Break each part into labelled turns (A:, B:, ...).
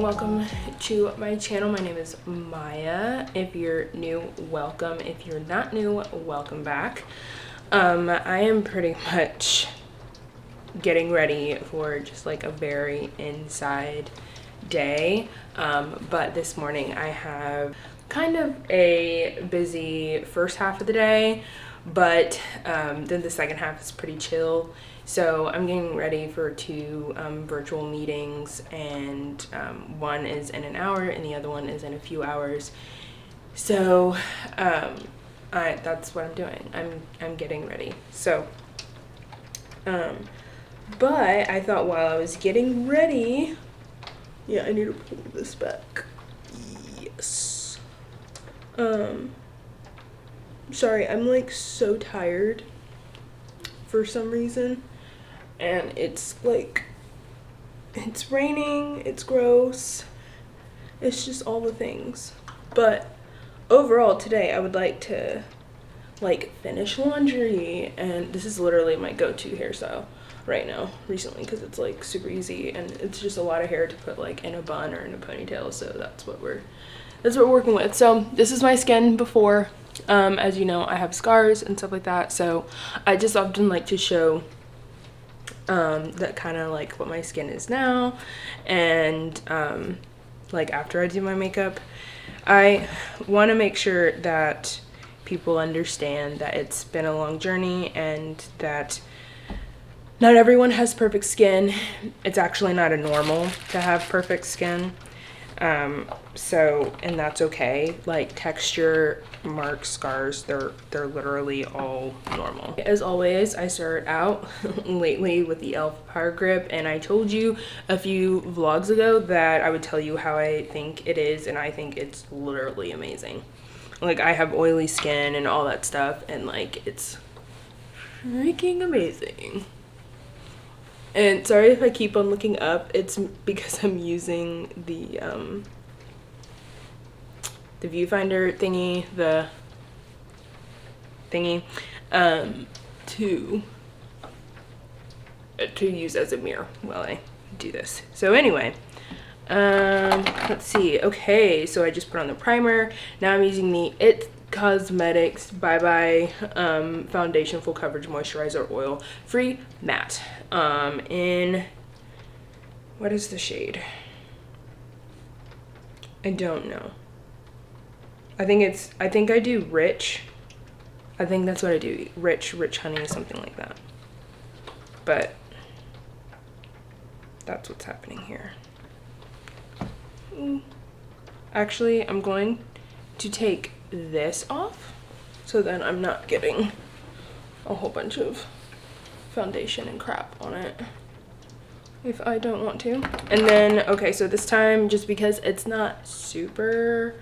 A: welcome to my channel. My name is Maya. If you're new, welcome. If you're not new, welcome back. I am pretty much getting ready for just like a very inside day, but this morning I have kind of a busy first half of the day, but then the second half is pretty chill. So I'm getting ready for two virtual meetings, and one is in an hour and the other one is in a few hours. So that's what I'm doing. I'm getting ready. So but I thought while I was getting ready, yeah, I need to pull this back. Yes. Sorry, I'm like so tired for some reason. And it's like, it's raining, it's gross, it's just all the things. But overall today I would like to like finish laundry, and this is literally my go-to hairstyle right now recently because it's like super easy and it's just a lot of hair to put like in a bun or in a ponytail. So that's what we're working with. So this is my skin before. As you know, I have scars and stuff like that, so I just often like to show that kind of like what my skin is now, and like after I do my makeup. I want to make sure that people understand that it's been a long journey and that not everyone has perfect skin. It's actually not a normal to have perfect skin. And that's okay. Like texture, marks, scars, they're literally all normal. As always, I started out lately with the e.l.f. Power Grip, and I told you a few vlogs ago that I would tell you how I think it is, and I think it's literally amazing. Like, I have oily skin and all that stuff, and like it's freaking amazing. And sorry if I keep on looking up, it's because I'm using the viewfinder thingy, to use as a mirror while I do this. So anyway, let's see. Okay, so I just put on the primer. Now I'm using the It Cosmetics Bye Bye Foundation Full Coverage Moisturizer Oil Free Matte. In, what is the shade? I don't know. I think I do Rich. I think that's what I do. Rich Honey, something like that. But that's what's happening here. Actually, I'm going to take this off so then I'm not getting a whole bunch of foundation and crap on it if I don't want to. And then, okay, so this time, just because it's not super,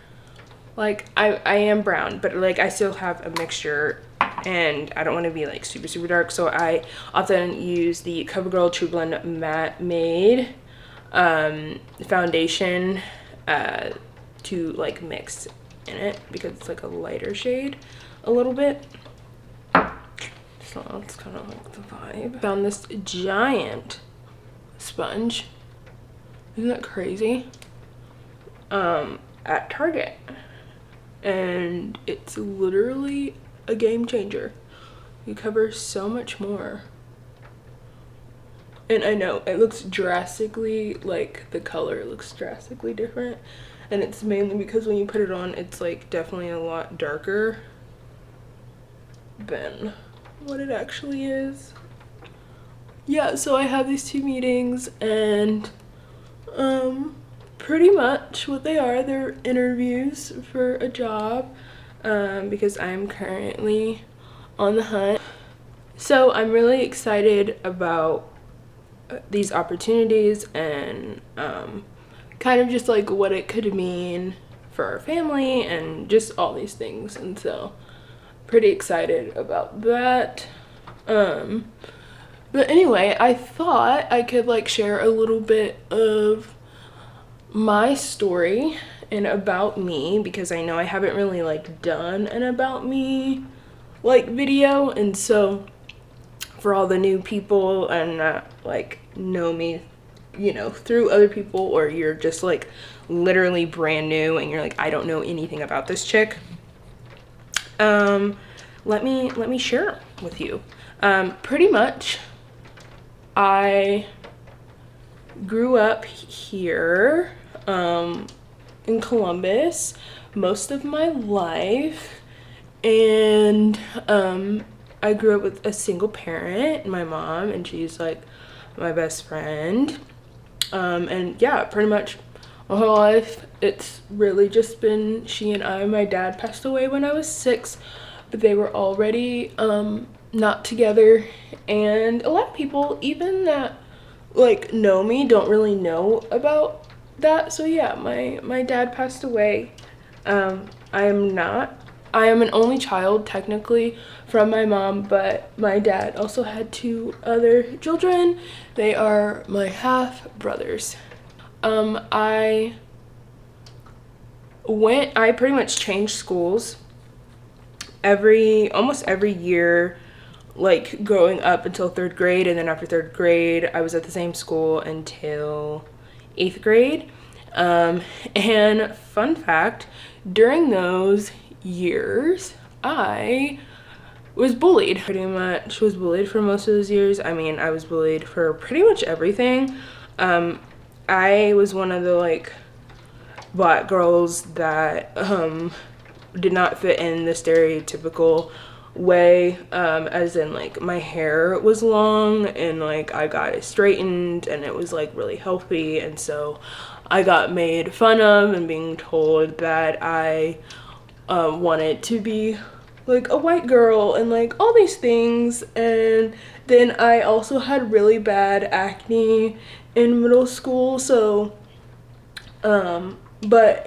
A: like, I am brown, but like I still have a mixture and I don't want to be like super dark, so I often use the CoverGirl True Blend Matte Made foundation to like mix in it because it's like a lighter shade a little bit. So that's kind of like the vibe. Found this giant sponge, isn't that crazy, at Target, and it's literally a game changer. You cover so much more. And I know it looks drastically, like the color looks drastically different, and it's mainly because when you put it on, it's like definitely a lot darker than what it actually is. Yeah, so I have these two meetings, and pretty much what they are, they're interviews for a job, because I'm currently on the hunt. So I'm really excited about these opportunities and kind of just like what it could mean for our family and just all these things, and so pretty excited about that. But anyway, I thought I could like share a little bit of my story and about me, because I know I haven't really like done an about me like video, and so for all the new people and like know me you know, through other people, or you're just like literally brand new and you're like, I don't know anything about this chick, let me share with you. Pretty much I grew up here in Columbus most of my life, and I grew up with a single parent, my mom, and she's like my best friend. And yeah, pretty much my whole life it's really just been she and I. My dad passed away when I was 6, but they were already not together, and a lot of people even that like know me don't really know about that. So yeah, my dad passed away. I am an only child technically from my mom, but my dad also had 2 other children. They are my half brothers. I pretty much changed schools almost every year, like growing up until 3rd grade, and then after 3rd grade I was at the same school until 8th grade. And fun fact, during those years I was bullied. Pretty much was bullied for most of those years. I mean, I was bullied for pretty much everything. I was one of the like black girls that did not fit in the stereotypical way, as in like my hair was long and like I got it straightened and it was like really healthy, and so I got made fun of and being told that I wanted to be like a white girl and like all these things. And then I also had really bad acne in middle school, so but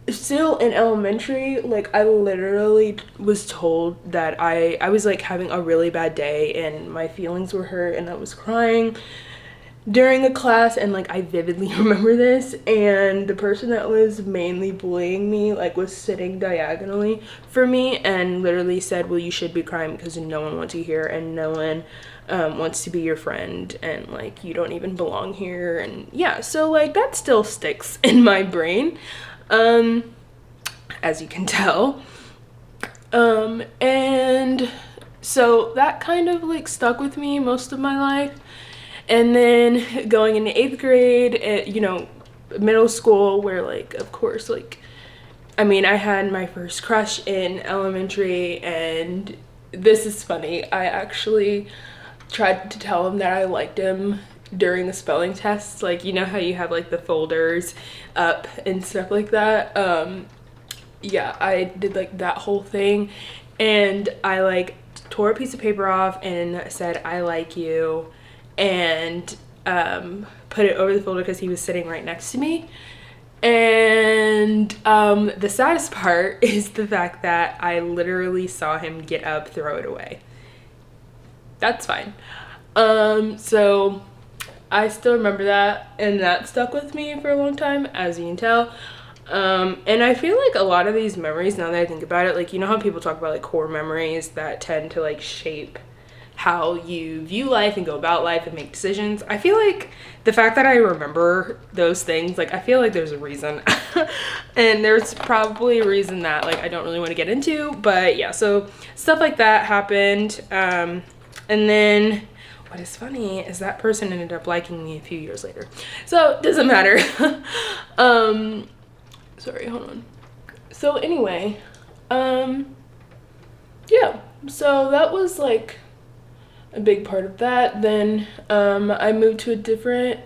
A: still in elementary, like I literally was told that I was like having a really bad day and my feelings were hurt and I was crying during a class, and like I vividly remember this, and the person that was mainly bullying me like was sitting diagonally for me and literally said, well, you should be crying because no one wants you here and no one wants to be your friend, and like you don't even belong here. And yeah, so like that still sticks in my brain, as you can tell. And so that kind of like stuck with me most of my life. And then going into 8th grade, you know, middle school, where like of course like I mean I had my first crush in elementary, and this is funny, I actually tried to tell him that I liked him during the spelling tests. Like, you know how you have like the folders up and stuff like that. Yeah, I did like that whole thing, and I like tore a piece of paper off and said I like you, and put it over the folder because he was sitting right next to me. And the saddest part is the fact that I literally saw him get up, throw it away. That's fine. So I still remember that, and that stuck with me for a long time, as you can tell. And I feel like a lot of these memories, now that I think about it, like, you know how people talk about like core memories that tend to like shape how you view life and go about life and make decisions. I feel like the fact that I remember those things, like I feel like there's a reason. And there's probably a reason that like I don't really want to get into, but yeah, so stuff like that happened. And then what is funny is that person ended up liking me a few years later, so it doesn't matter. Sorry, hold on. So anyway, yeah, so that was like a big part of that. Then I moved to a different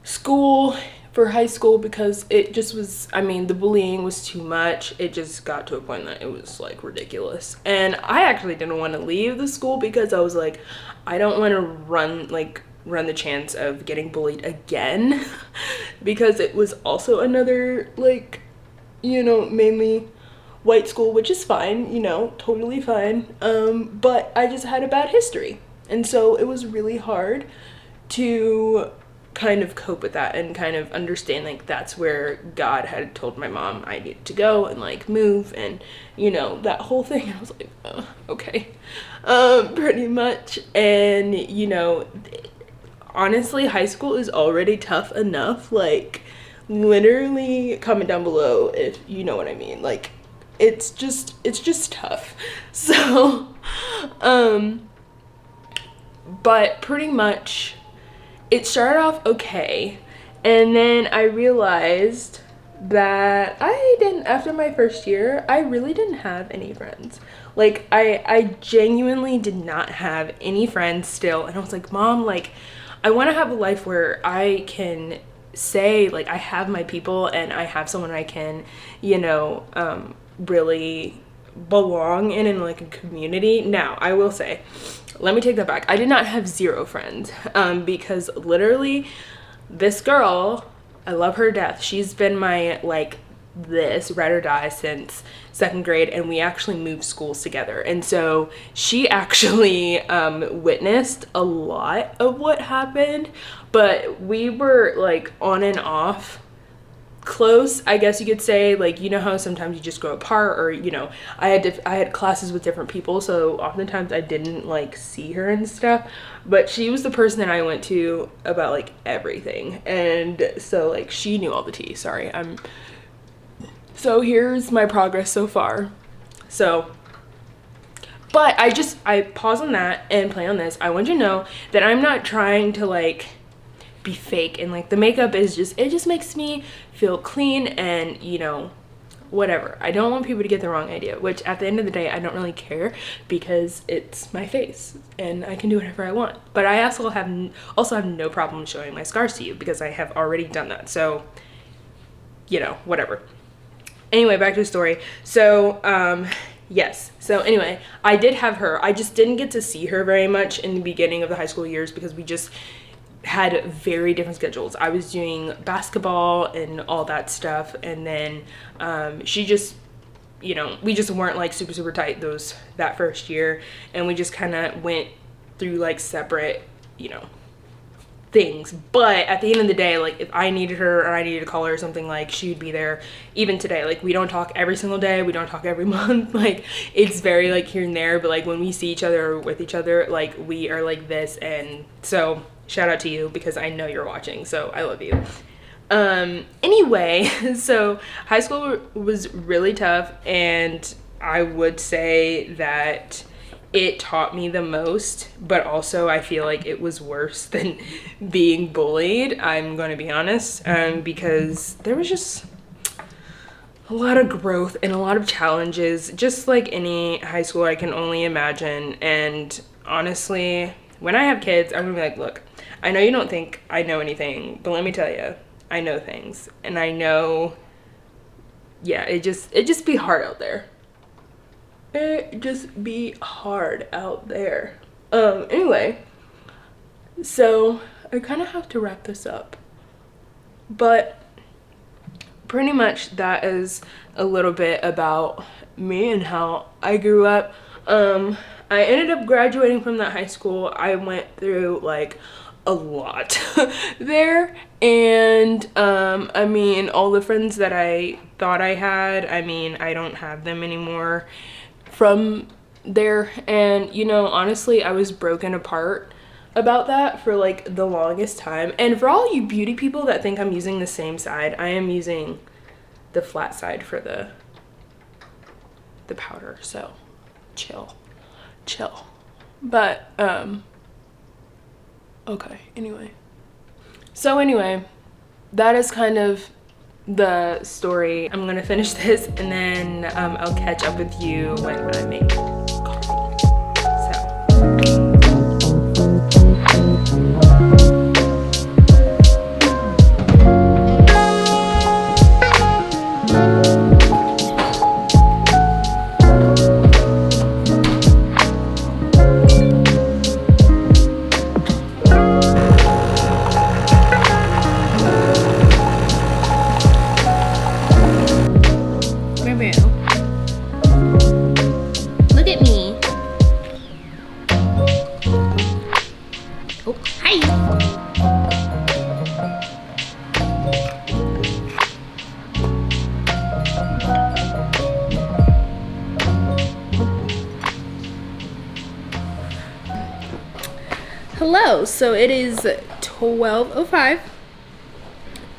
A: school for high school because it just was, I mean, the bullying was too much. It just got to a point that it was like ridiculous, and I actually didn't want to leave the school because I was like, I don't want to run the chance of getting bullied again because it was also another like, you know, mainly white school, which is fine, you know, totally fine. But I just had a bad history, and so it was really hard to kind of cope with that and kind of understand like that's where God had told my mom I needed to go and like move, and you know, that whole thing. I was like, oh, okay, pretty much. And you know, honestly, high school is already tough enough. Like, literally comment down below if you know what I mean. Like, it's just tough. So, but pretty much it started off okay, and then I realized that after my first year, I really didn't have any friends. Like, I genuinely did not have any friends still, and I was like, Mom, like, I want to have a life where I can say, like, I have my people and I have someone I can, you know, really belong in like a community. Now, I will say, let me take that back. I did not have zero friends, because literally this girl, I love her to death. She's been my, like, this ride or die since 2nd grade, and we actually moved schools together. And so she actually witnessed a lot of what happened, but we were like on and off close, I guess you could say. Like, you know how sometimes you just grow apart, or, you know, I had classes with different people, so oftentimes I didn't like see her and stuff, but she was the person that I went to about like everything. And so, like, she knew all the tea. Sorry, so here's my progress so far. So, but I pause on that and play on this. I want you to know that I'm not trying to like be fake, and like the makeup is just, it just makes me feel clean and, you know, whatever. I don't want people to get the wrong idea, which at the end of the day, I don't really care, because it's my face and I can do whatever I want. But I also have no problem showing my scars to you, because I have already done that. So, you know, whatever. Anyway, back to the story. So, yes. So anyway, I did have her. I just didn't get to see her very much in the beginning of the high school years, because we just had very different schedules. I was doing basketball and all that stuff, and then she just, you know, we just weren't like super tight that first year, and we just kind of went through like separate, you know, things. But at the end of the day, like, if I needed her or I needed to call her or something, like, she would be there. Even today, like, we don't talk every single day, we don't talk every month, like, it's very like here and there, but like when we see each other or with each other, like, we are like this. And so shout out to you, because I know you're watching, so I love you. Anyway, so high school was really tough, and I would say that it taught me the most, but also I feel like it was worse than being bullied, I'm going to be honest, because there was just a lot of growth and a lot of challenges, just like any high school I can only imagine. And honestly, when I have kids, I'm gonna be like, look, I know you don't think I know anything, but let me tell you, I know things, and I know, yeah, it just be hard out there. It just be hard out there. Anyway, so I kind of have to wrap this up, but pretty much that is a little bit about me and how I grew up. I ended up graduating from that high school. I went through like a lot there, and I mean, all the friends that I thought I had, I mean, I don't have them anymore from there. And, you know, honestly, I was broken apart about that for like the longest time. And for all you beauty people that think I'm using the same side, I am using the flat side for the powder. So chill. But okay, anyway, that is kind of the story. I'm gonna finish this, and then I'll catch up with you when I make coffee. So
B: look at me. Oh, hi. Hello, so it is
A: 12:05,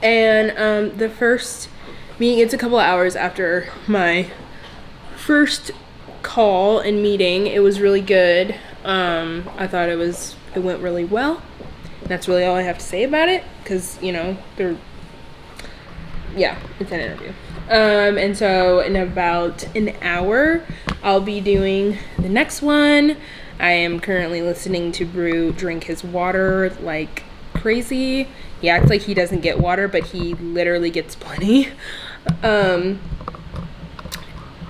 A: and the first meeting, it's a couple of hours after my first call and meeting. It was really good. I thought it went really well. That's really all I have to say about it, because, you know, it's an interview. And so in about an hour, I'll be doing the next one. I am currently listening to Brew drink his water like crazy. He acts like he doesn't get water, but he literally gets plenty.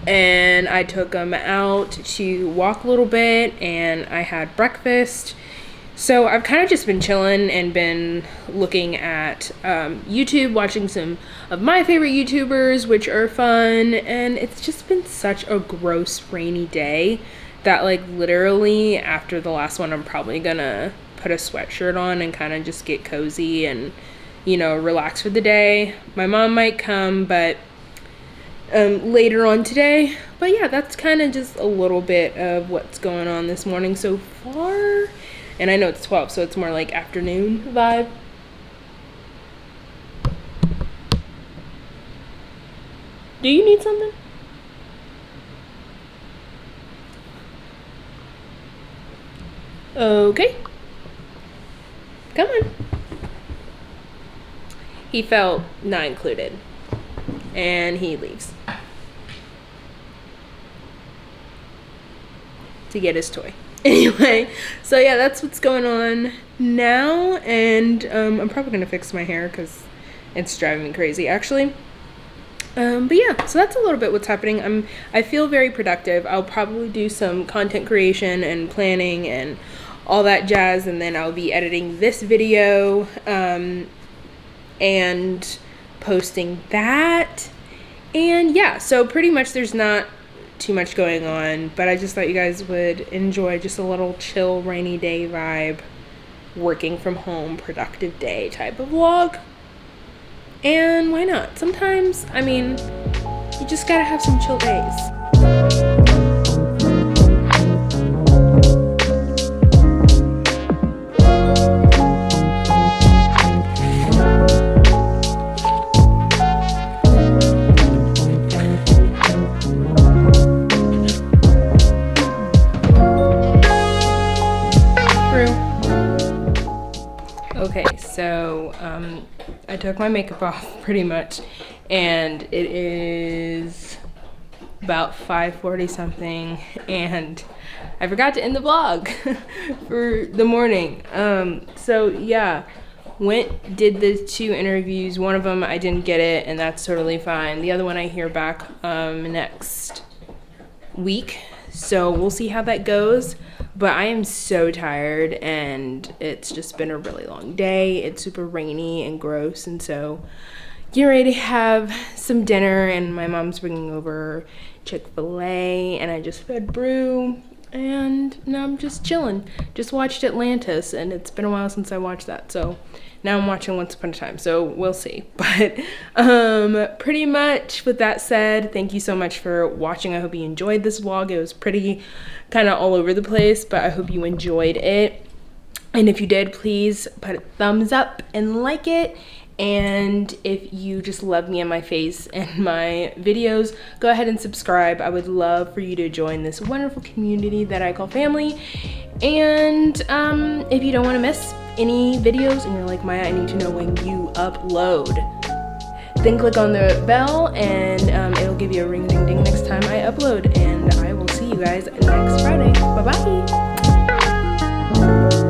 A: And I took him out to walk a little bit, and I had breakfast. So I've kind of just been chilling and been looking at YouTube, watching some of my favorite YouTubers, which are fun. And it's just been such a gross rainy day that, like, literally after the last one, I'm probably gonna put a sweatshirt on and kind of just get cozy and, you know, relax for the day. My mom might come, but later on today. But yeah, that's kind of just a little bit of what's going on this morning so far. And I know it's 12, so it's more like afternoon vibe. Do you need something? Okay. Come on. He felt not included. And he leaves to get his toy. Anyway, so yeah, that's what's going on now, and I'm probably gonna fix my hair because it's driving me crazy, actually. But yeah, so that's a little bit what's happening. I feel very productive. I'll probably do some content creation and planning and all that jazz, and then I'll be editing this video and posting that. And yeah, so pretty much there's not too much going on, but I just thought you guys would enjoy just a little chill rainy day vibe, working from home, productive day type of vlog. And why not? Sometimes, I mean, you just gotta have some chill days. Okay, so I took my makeup off pretty much, and it is about 5:40 something, and I forgot to end the vlog for the morning. So yeah, did the 2 interviews. One of them I didn't get it, and that's totally fine. The other one I hear back next week, so we'll see how that goes. But I am so tired, and it's just been a really long day. It's super rainy and gross, and so getting ready to have some dinner, and my mom's bringing over Chick-fil-A, and I just fed Brew, and now I'm just chilling. Just watched Atlantis, and it's been a while since I watched that, so now I'm watching Once Upon a Time, so we'll see. But pretty much with that said, thank you so much for watching. I hope you enjoyed this vlog. It was pretty kind of all over the place, but I hope you enjoyed it. And if you did, please put a thumbs up and like it. And if you just love me and my face and my videos, go ahead and subscribe. I would love for you to join this wonderful community that I call family. And if you don't want to miss any videos and you're like, Maya, I need to know when you upload, then click on the bell, and it'll give you a ring ding ding next time I upload. And I will see you guys next Friday. Bye bye.